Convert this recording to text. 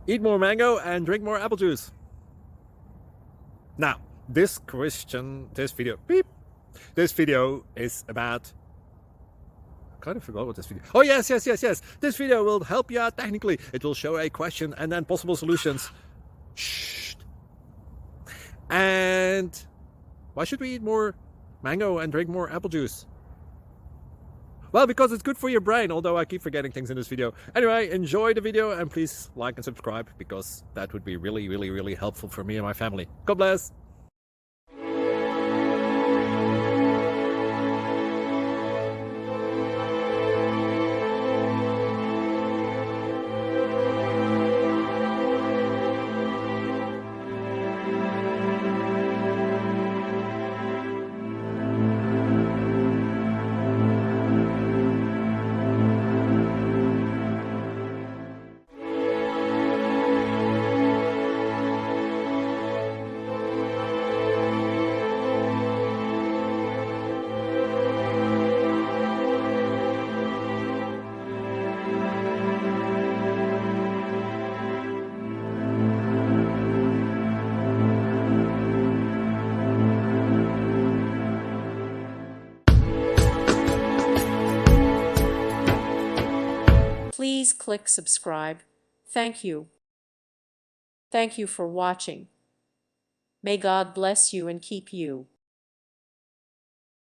Eat more mango and drink more apple juice. Now, this video is about, I kind of forgot what this video. Oh, yes. This video will help you out technically. It will show a question and then possible solutions. Shh. And why should we eat more mango and drink more apple juice? Well, because it's good for your brain, although I keep forgetting things in this video. Anyway, enjoy the video and please like and subscribe, because that would be really helpful for me and my family. God bless! Please click subscribe. Thank you. Thank you for watching. May God bless you and keep you.